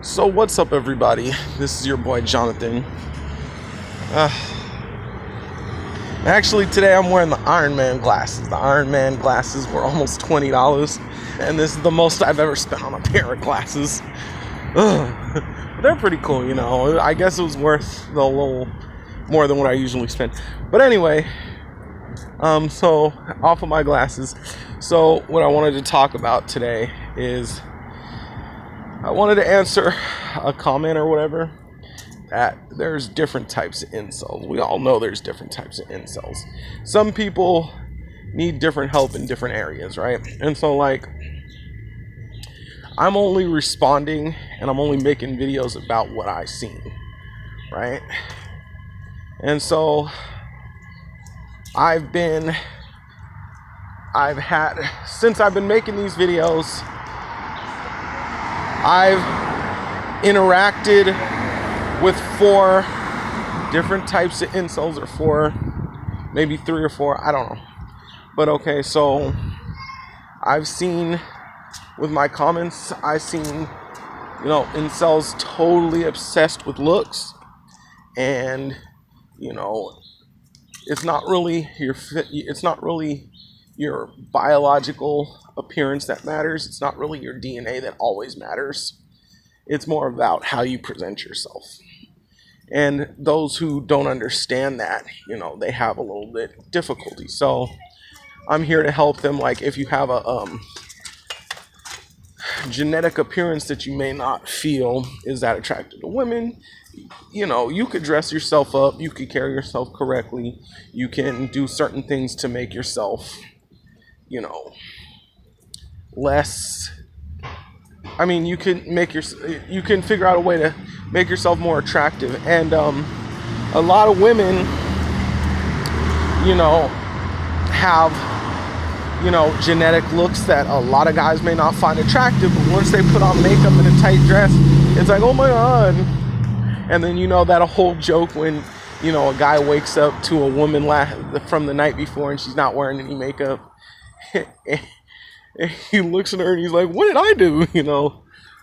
So what's up, everybody? This is your boy Jonathan. Uh, Actually, today I'm wearing the Iron Man glasses. The Iron Man glasses were almost $20, and this is the most I've ever spent on a pair of glasses. They're pretty cool, you know. I guess it was worth a little more than what I usually spend. But anyway, so off of my glasses. So what I wanted to talk about today is I wanted to answer a comment or whatever that there's different types of incels. We all know there's different types of incels. Some people need different help in different areas, right? And so, like, I'm only responding and I'm only making videos about what I've seen, right? And so since I've been making these videos, I've interacted with 4 different types of incels, or 4, maybe 3 or 4, I don't know. But okay, so I've seen, with my comments, I've seen, incels totally obsessed with looks, and, it's not really your biological appearance that matters. It's not really your DNA that always matters. It's more about how you present yourself. And those who don't understand that, they have a little bit difficulty. So I'm here to help them. Like, if you have a genetic appearance that you may not feel is that attractive to women, you could dress yourself up, you could carry yourself correctly, you can do certain things to make yourself, less. I mean, you can figure out a way to make yourself more attractive. And a lot of women, have, genetic looks that a lot of guys may not find attractive. But once they put on makeup and a tight dress, it's like, oh my God. And then, that whole joke when, a guy wakes up to a woman from the night before and she's not wearing any makeup. And he looks at her and he's like, what did I do?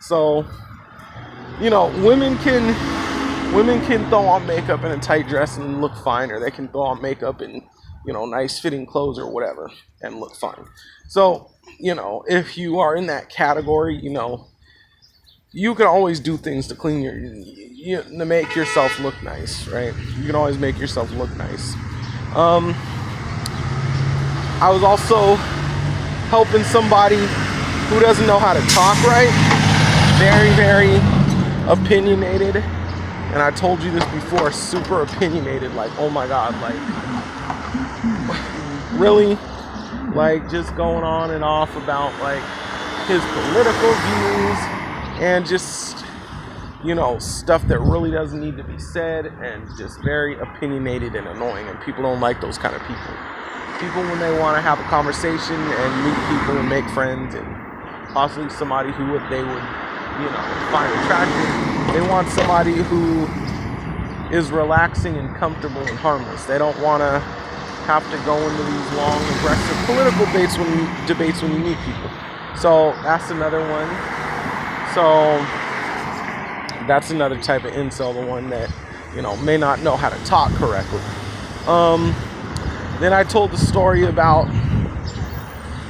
So, women can throw on makeup and a tight dress and look fine, or they can throw on makeup and, nice fitting clothes or whatever and look fine. So, if you are in that category, you can always do things to to make yourself look nice, right? You can always make yourself look nice. I was also helping somebody who doesn't know how to talk right, very, very opinionated, and I told you this before, super opinionated, like, oh my God, like, really, like, just going on and off about, like, his political views, and just, stuff that really doesn't need to be said, and just very opinionated and annoying, and people don't like those kind of people. People, when they want to have a conversation and meet people and make friends and possibly somebody who they would, find attractive, they want somebody who is relaxing and comfortable and harmless. They don't want to have to go into these long, aggressive political debates when you meet people. So that's another one. So that's another type of incel, the one that, may not know how to talk correctly. Then I told the story about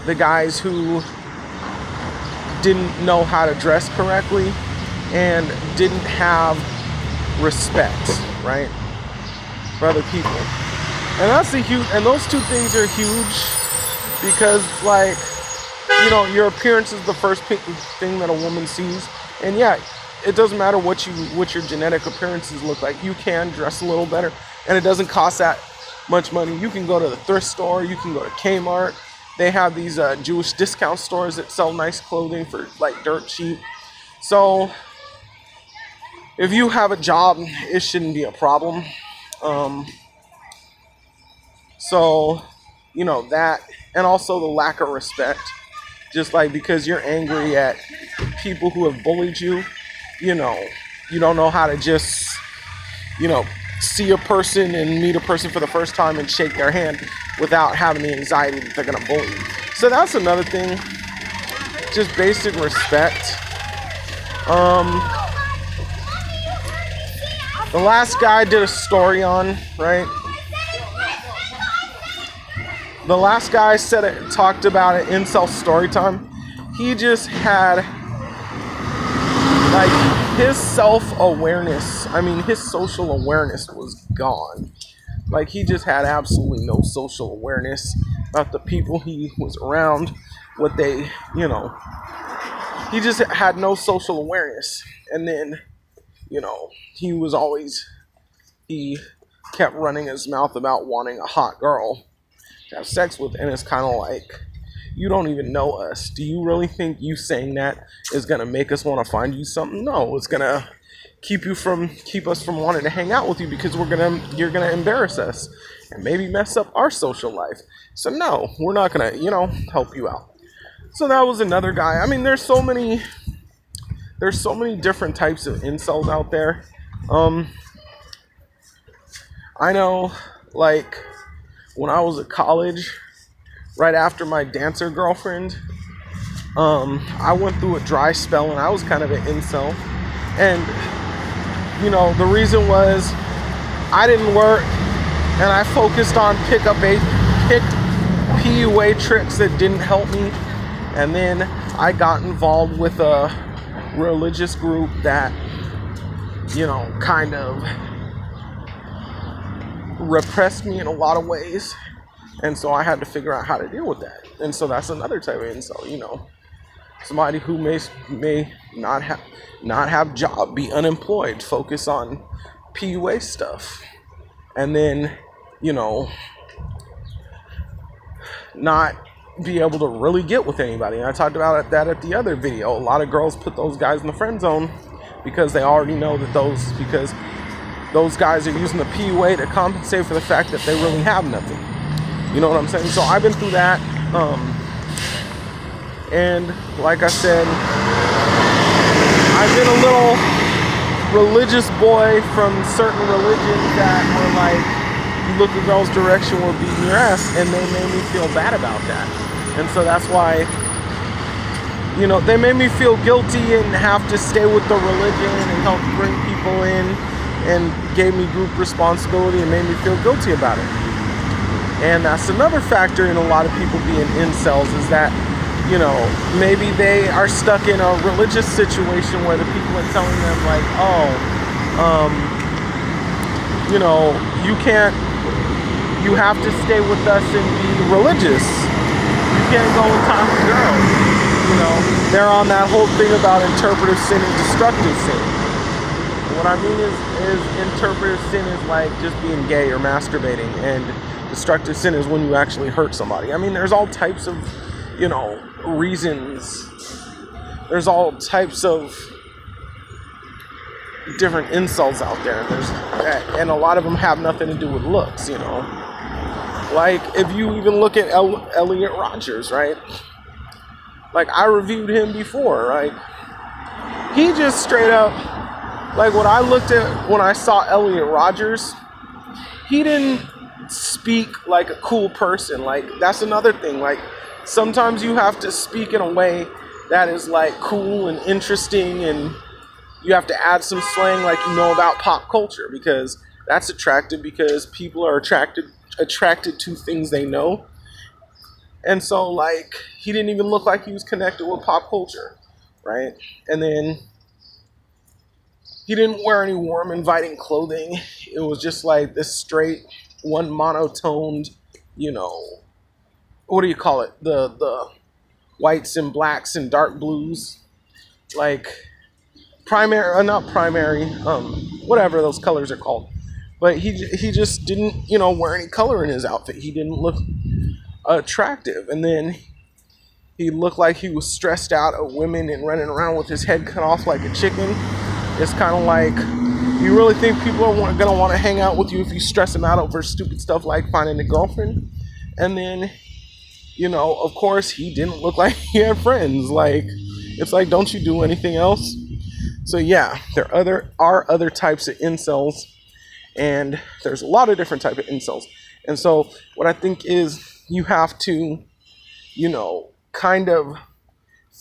the guys who didn't know how to dress correctly and didn't have respect, right, for other people. And and those two things are huge, because, like, your appearance is the first thing that a woman sees. And yeah, it doesn't matter what your genetic appearances look like. You can dress a little better, and it doesn't cost that much money. You can go to the thrift store, you can go to Kmart. They have these Jewish discount stores that sell nice clothing for, like, dirt cheap. So if you have a job, it shouldn't be a problem. So that, and also the lack of respect, just like, because you're angry at people who have bullied you, you don't know how to just, see a person and meet a person for the first time and shake their hand without having the anxiety that they're gonna bully you. So that's another thing, just basic respect. the last guy I did a story on, right? The last guy said it, talked about it, incel story time. He just had like his self-awareness. I mean, his social awareness was gone. Like he just had absolutely no social awareness about the people he was around, what they, you know. He just had no social awareness. And then, you know, he kept running his mouth about wanting a hot girl to have sex with, and it's kind of like, you don't even know us. Do you really think you saying that is gonna make us want to find you something? No, it's gonna keep us from wanting to hang out with you because you're gonna embarrass us and maybe mess up our social life. So no, we're not gonna, help you out. So that was another guy. I mean, there's so many different types of incels out there. I know, like, when I was at college, right after my dancer girlfriend, I went through a dry spell and I was kind of an incel. And, the reason was I didn't work and I focused on pick PUA tricks that didn't help me. And then I got involved with a religious group that, kind of repressed me in a lot of ways. And so I had to figure out how to deal with that. And so that's another type of incel, somebody who may not have job, be unemployed, focus on PUA stuff. And then, not be able to really get with anybody. And I talked about that at the other video. A lot of girls put those guys in the friend zone because they already know that because those guys are using the PUA to compensate for the fact that they really have nothing. You know what I'm saying? So I've been through that. And like I said, I've been a little religious boy from certain religions that were like, you look a girl's direction, we're beating your ass, and they made me feel bad about that. And so that's why, they made me feel guilty and have to stay with the religion and help bring people in, and gave me group responsibility and made me feel guilty about it. And that's another factor in a lot of people being incels, is that, maybe they are stuck in a religious situation where the people are telling them like, you have to stay with us and be religious. You can't go and talk to girls. They're on that whole thing about interpretive sin and destructive sin. What I mean is interpretive sin is like just being gay or masturbating, and destructive sin is when you actually hurt somebody. I mean, there's all types of, reasons. There's all types of different incels out there. And a lot of them have nothing to do with looks, Like, if you even look at Elliot Rodgers, right? Like, I reviewed him before, right? He just straight up, like, when I saw Elliot Rodgers, he didn't speak like a cool person. Like, that's another thing. Like, sometimes you have to speak in a way that is like cool and interesting, and you have to add some slang like about pop culture, because that's attractive, because people are attracted to things they know. And so, like, he didn't even look like he was connected with pop culture, right? And then he didn't wear any warm, inviting clothing. It was just like this straight, one monotoned, what do you call it? The whites and blacks and dark blues, like not primary, whatever those colors are called. But he just didn't, wear any color in his outfit. He didn't look attractive. And then he looked like he was stressed out at women and running around with his head cut off like a chicken. It's kind of like, you really think people are going to want to hang out with you if you stress them out over stupid stuff like finding a girlfriend? And then, of course, he didn't look like he had friends. Like, it's like, don't you do anything else? So yeah, there are other types of incels, and there's a lot of different types of incels. And so what I think is, you have to, kind of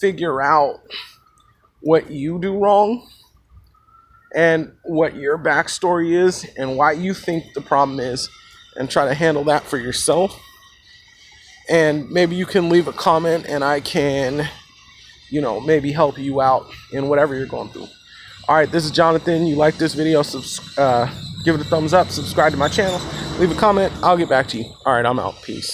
figure out what you do wrong, and what your backstory is and why you think the problem is, and try to handle that for yourself. And maybe you can leave a comment and I can, maybe help you out in whatever you're going through. All right, this is Jonathan. You like this video, give it a thumbs up, subscribe to my channel, leave a comment. I'll get back to you. All right, I'm out. Peace.